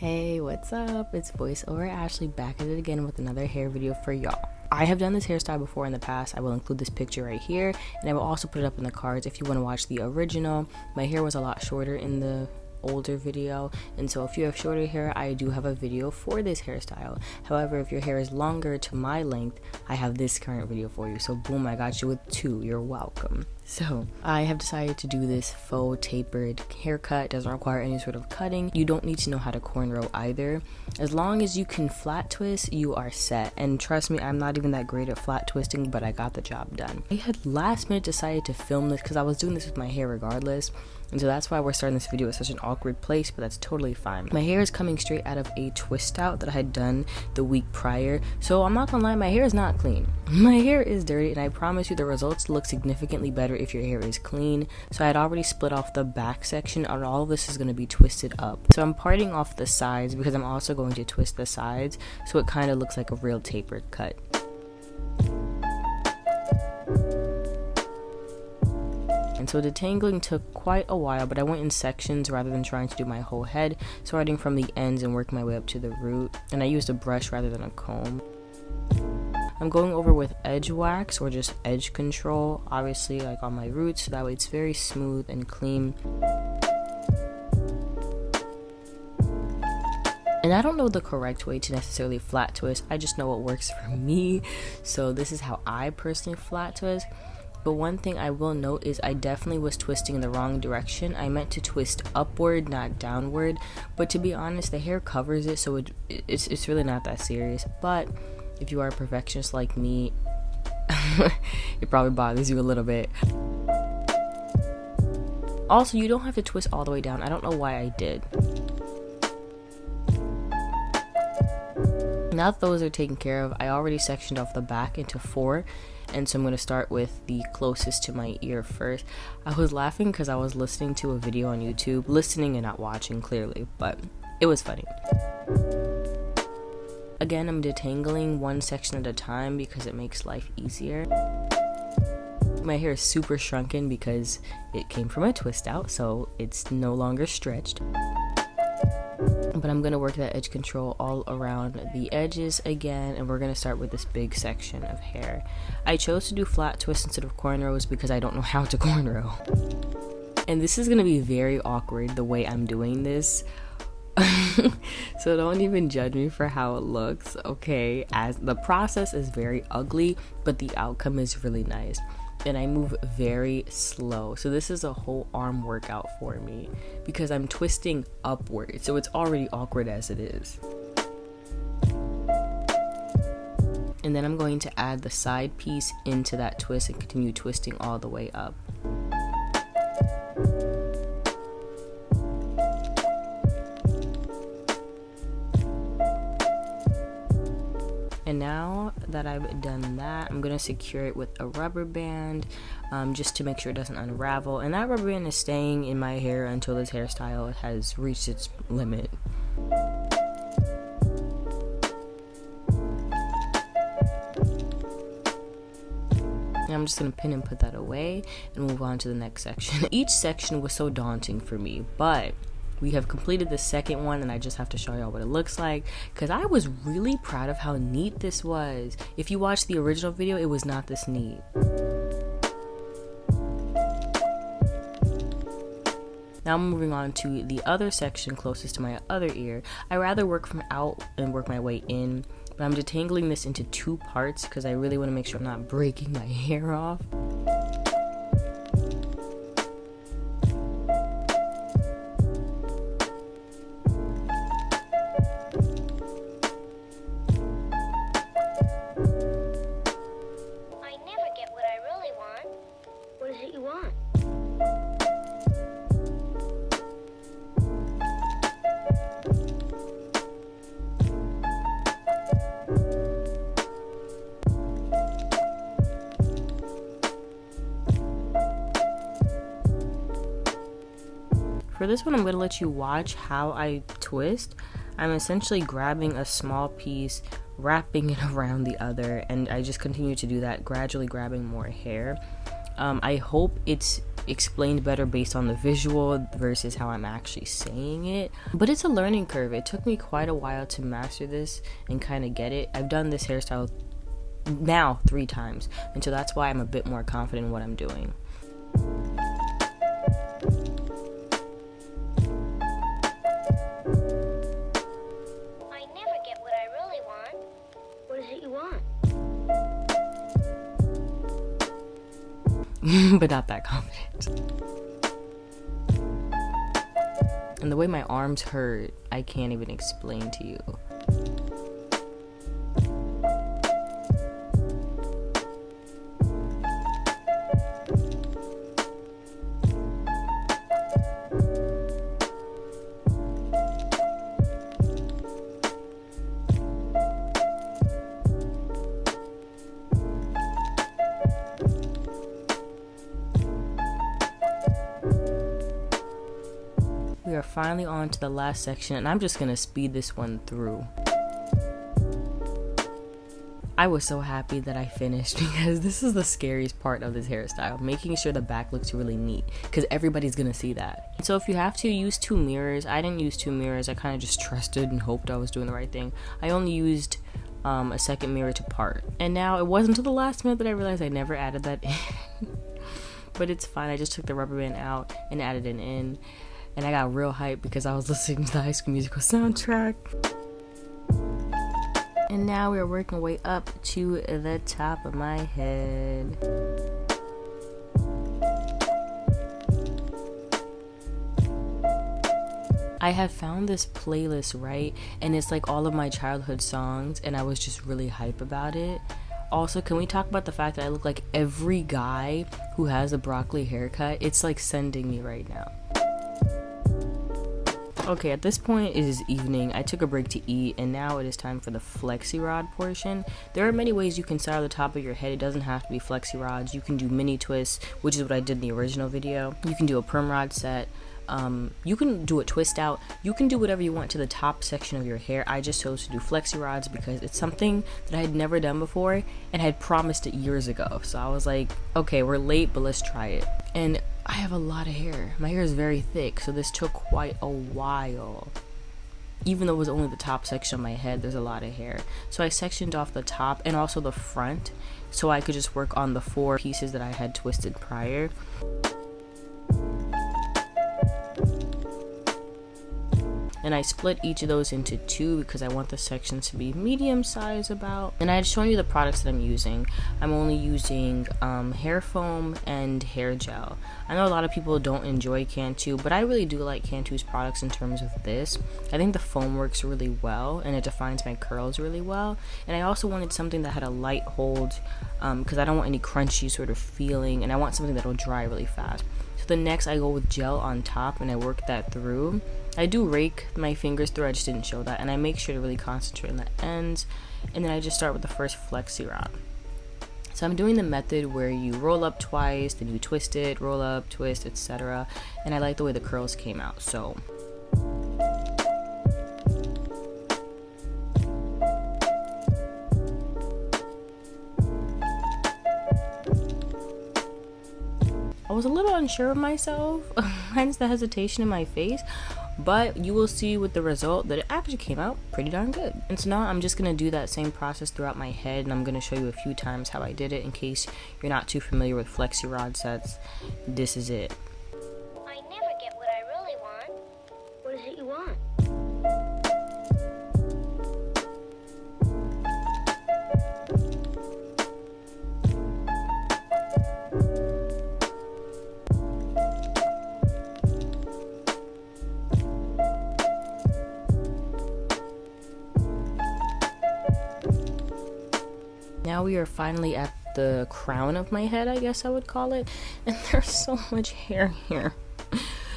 Hey, what's up? It's voiceover Ashley back at it again with another hair video for y'all. I have done this hairstyle before in the past. I will include this picture right here, and I will also put it up in the cards if you want to watch the original. My hair was a lot shorter in the older video, and so if you have shorter hair, I do have a video for this hairstyle. However, if your hair is longer to my length, I have this current video for you. So boom, I got you with two. You're welcome. So I have decided to do this faux tapered haircut. It doesn't require any sort of cutting. You don't need to know how to cornrow either. As long as you can flat twist, you are set. And trust me, I'm not even that great at flat twisting, but I got the job done. I had last minute decided to film this because I was doing this with my hair regardless. And so that's why we're starting this video at such an awkward place, but that's totally fine. My hair is coming straight out of a twist out that I had done the week prior. So I'm not gonna lie, my hair is not clean. My hair is dirty, and I promise you the results look significantly better if your hair is clean. So I had already split off the back section, and all of this is gonna be twisted up. So I'm parting off the sides because I'm also going to twist the sides so it kind of looks like a real tapered cut. And so detangling took quite a while, but I went in sections rather than trying to do my whole head, starting from the ends and working my way up to the root. And I used a brush rather than a comb. I'm going over with edge wax or just edge control, obviously like on my roots, so that way it's very smooth and clean. And I don't know the correct way to necessarily flat twist, I just know what works for me. So this is how I personally flat twist. But one thing I will note is I definitely was twisting in the wrong direction. I meant to twist upward, not downward. But to be honest, the hair covers it, so it's really not that serious. But if you are a perfectionist like me, it probably bothers you a little bit. Also, you don't have to twist all the way down. I don't know why I did. Now that those are taken care of, I already sectioned off the back into 4. And so I'm going to start with the closest to my ear first. I was laughing because I was listening to a video on YouTube. Listening and not watching, clearly. But it was funny. Again, I'm detangling one section at a time because it makes life easier. My hair is super shrunken because it came from a twist out, so it's no longer stretched. But I'm going to work that edge control all around the edges again, and we're going to start with this big section of hair. I chose to do flat twists instead of cornrows because I don't know how to cornrow. And this is going to be very awkward the way I'm doing this. So don't even judge me for how it looks, okay? As the process is very ugly, but the outcome is really nice. And I move very slow. So this is a whole arm workout for me because I'm twisting upward. So it's already awkward as it is. And then I'm going to add the side piece into that twist and continue twisting all the way up. And now that I've done that, I'm going to secure it with a rubber band just to make sure it doesn't unravel. And that rubber band is staying in my hair until this hairstyle has reached its limit. And I'm just going to pin and put that away and move on to the next section. Each section was so daunting for me, but we have completed the second one, and I just have to show y'all what it looks like because I was really proud of how neat this was. If you watch the original video, it was not this neat. Now I'm moving on to the other section closest to my other ear. I rather work from out and work my way in, but I'm detangling this into 2 parts because I really want to make sure I'm not breaking my hair off. For this one, I'm going to let you watch how I twist. I'm essentially grabbing a small piece, wrapping it around the other, and I just continue to do that, gradually grabbing more hair. I hope it's explained better based on the visual versus how I'm actually saying it. But it's a learning curve. It took me quite a while to master this and kind of get it. I've done this hairstyle now 3 times, and so that's why I'm a bit more confident in what I'm doing. I never get what I really want. What is it you want? But not that confident. And the way my arms hurt, I can't even explain to you. We are finally on to the last section, and I'm just gonna speed this one through. I was so happy that I finished because this is the scariest part of this hairstyle, making sure the back looks really neat, because everybody's gonna see that. So if you have to, use 2 mirrors. I didn't use 2 mirrors. I kind of just trusted and hoped I was doing the right thing. I only used a second mirror to part. And now it wasn't until the last minute that I realized I never added that in. But it's fine. I just took the rubber band out and added it in. And I got real hyped because I was listening to the High School Musical soundtrack. And now we are working our way up to the top of my head. I have found this playlist, right? And it's like all of my childhood songs, and I was just really hype about it. Also, can we talk about the fact that I look like every guy who has a broccoli haircut? It's like sending me right now. Okay, at this point it is evening. I took a break to eat, and now it is time for the flexi rod portion. There are many ways you can style the top of your head. It doesn't have to be flexi rods. You can do mini twists, which is what I did in the original video. You can do a perm rod set. You can do a twist out. You can do whatever you want to the top section of your hair. I just chose to do flexi rods because it's something that I had never done before and had promised it years ago. So I was like, okay, we're late, but let's try it. And I have a lot of hair. My hair is very thick, so this took quite a while. Even though it was only the top section of my head, there's a lot of hair. So I sectioned off the top and also the front so I could just work on the 4 pieces that I had twisted prior. And I split each of those into 2 because I want the sections to be medium size about. And I had shown you the products that I'm using. I'm only using hair foam and hair gel. I know a lot of people don't enjoy Cantu, but I really do like Cantu's products in terms of this. I think the foam works really well and it defines my curls really well. And I also wanted something that had a light hold because I don't want any crunchy sort of feeling, and I want something that will dry really fast. So the next I go with gel on top and I work that through. I do rake my fingers through, I just didn't show that, and I make sure to really concentrate on the ends, and then I just start with the first flexi rod. So I'm doing the method where you roll up twice, then you twist it, roll up, twist, etc. And I like the way the curls came out, so. I was a little unsure of myself, hence the hesitation in my face, but you will see with the result that it actually came out pretty darn good. And so now I'm just going to do that same process throughout my head, and I'm going to show you a few times how I did it in case you're not too familiar with flexi rod sets. This is it. I never get what I really want. What is it you want? Now we are finally at the crown of my head, I guess I would call it, and there's so much hair here.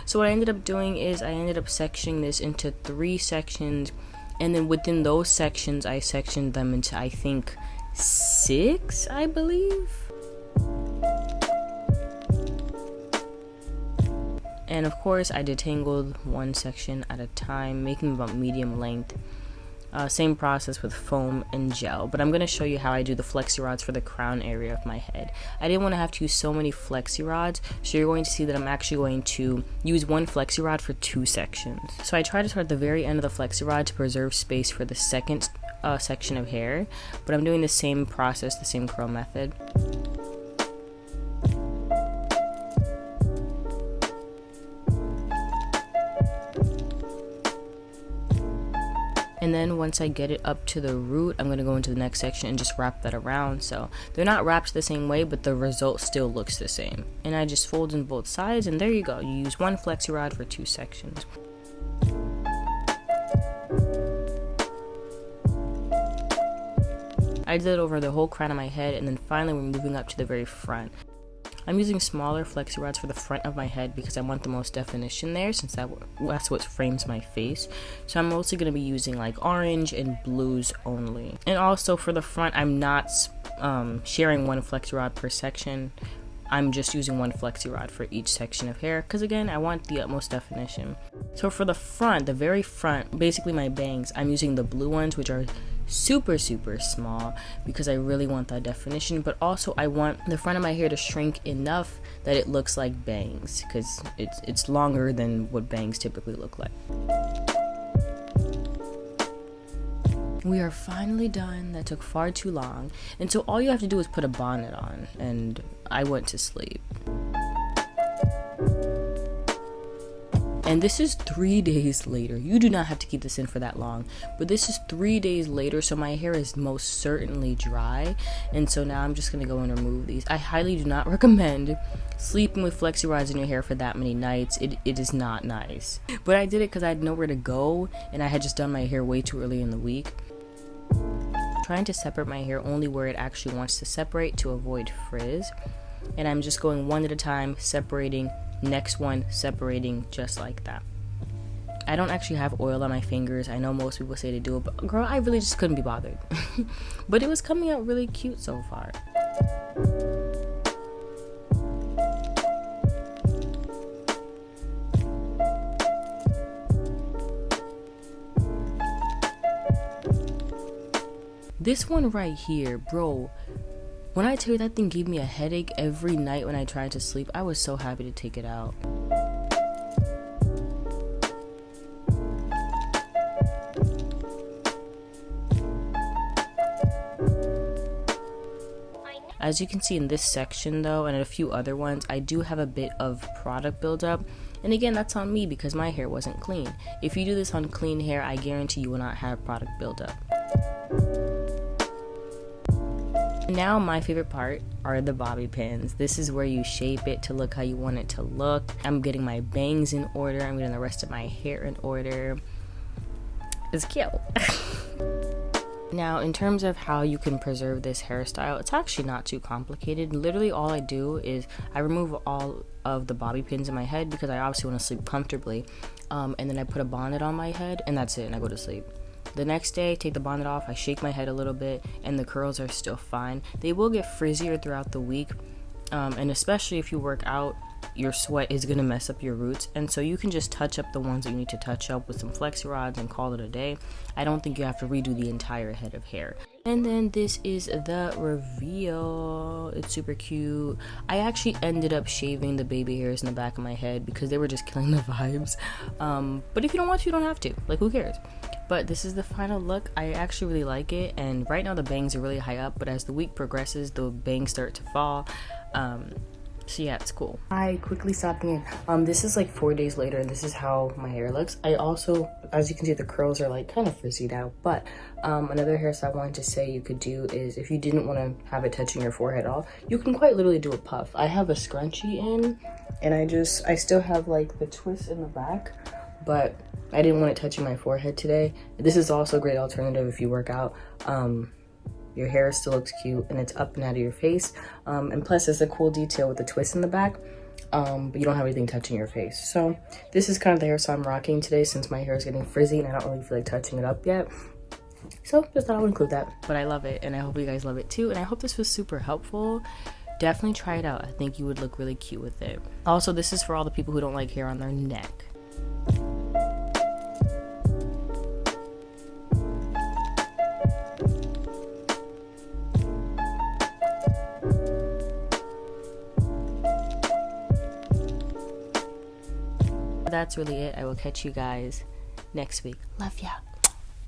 So what I ended up doing is I ended up sectioning this into 3 sections, and then within those sections I sectioned them into, I think, 6, I believe. And of course I detangled one section at a time, making them about medium length. Same process with foam and gel, but I'm going to show you how I do the flexi rods for the crown area of my head. I didn't want to have to use so many flexi rods, so you're going to see that I'm actually going to use one flexi rod for 2 sections. So I try to start at the very end of the flexi rod to preserve space for the second section of hair, but I'm doing the same process, the same curl method. And then once I get it up to the root, I'm going to go into the next section and just wrap that around. So they're not wrapped the same way, but the result still looks the same. And I just fold in both sides, and there you go. You use one flexi rod for 2 sections. I did it over the whole crown of my head, and then finally we're moving up to the very front. I'm using smaller flexi rods for the front of my head because I want the most definition there, since that's what frames my face. So I'm mostly going to be using like orange and blues only. And also for the front, I'm not sharing one flexi rod per section. I'm just using one flexi rod for each section of hair because, again, I want the utmost definition. So for the front, the very front, basically my bangs, I'm using the blue ones, which are super small because I really want that definition, but also I want the front of my hair to shrink enough that it looks like bangs because it's longer than what bangs typically look like. We are finally done. That took far too long, and so all you have to do is put a bonnet on, and I went to sleep. And this is 3 days later. You do not have to keep this in for that long, but this is 3 days later, so my hair is most certainly dry, and so now I'm just gonna go and remove these. I highly do not recommend sleeping with flexi rods in your hair for that many nights. It is not nice, but I did it because I had nowhere to go, and I had just done my hair way too early in the week. Trying to separate my hair only where it actually wants to separate to avoid frizz, and I'm just going one at a time, separating, next one, separating, just like that. I don't actually have oil on my fingers. I know most people say to do it, but girl, I really just couldn't be bothered. But it was coming out really cute so far. This one right here, bro, when I tell you that thing gave me a headache every night when I tried to sleep, I was so happy to take it out. As you can see in this section though, and a few other ones, I do have a bit of product buildup. And again, that's on me because my hair wasn't clean. If you do this on clean hair, I guarantee you will not have product buildup. Now my favorite part are the bobby pins. This is where you shape it to look how you want it to look. I'm getting my bangs in order. I'm getting the rest of my hair in order. It's cute. Now, in terms of how you can preserve this hairstyle, it's actually not too complicated. Literally all I do is I remove all of the bobby pins in my head because I obviously want to sleep comfortably. And then I put a bonnet on my head, and that's it, and I go to sleep. The next day, take the bonnet off, I shake my head a little bit, and the curls are still fine. They will get frizzier throughout the week, and especially if you work out, your sweat is going to mess up your roots, and so you can just touch up the ones that you need to touch up with some flexi rods and call it a day. I don't think you have to redo the entire head of hair. And then this is the reveal. It's super cute. I actually ended up shaving the baby hairs in the back of my head because they were just killing the vibes. But if you don't want to, you don't have to. Like, who cares? But this is the final look. I actually really like it, and right now the bangs are really high up, but as the week progresses, the bangs start to fall. So yeah, it's cool. I quickly stopped in. This is like 4 days later, and this is how my hair looks. I also, as you can see, the curls are like kind of frizzy now, but another hairstyle I wanted to say you could do is, if you didn't want to have it touching your forehead at all, you can quite literally do a puff. I have a scrunchie in, and I still have like the twist in the back, but I didn't want it touching my forehead today. This is also a great alternative if you work out. Your hair still looks cute and it's up and out of your face. And plus it's a cool detail with the twist in the back, but you don't have anything touching your face. So this is kind of the hairstyle I'm rocking today since my hair is getting frizzy and I don't really feel like touching it up yet. So just thought I would include that. But I love it, and I hope you guys love it too. And I hope this was super helpful. Definitely try it out. I think you would look really cute with it. Also, this is for all the people who don't like hair on their neck. that's really it. I will catch you guys next week. Love ya.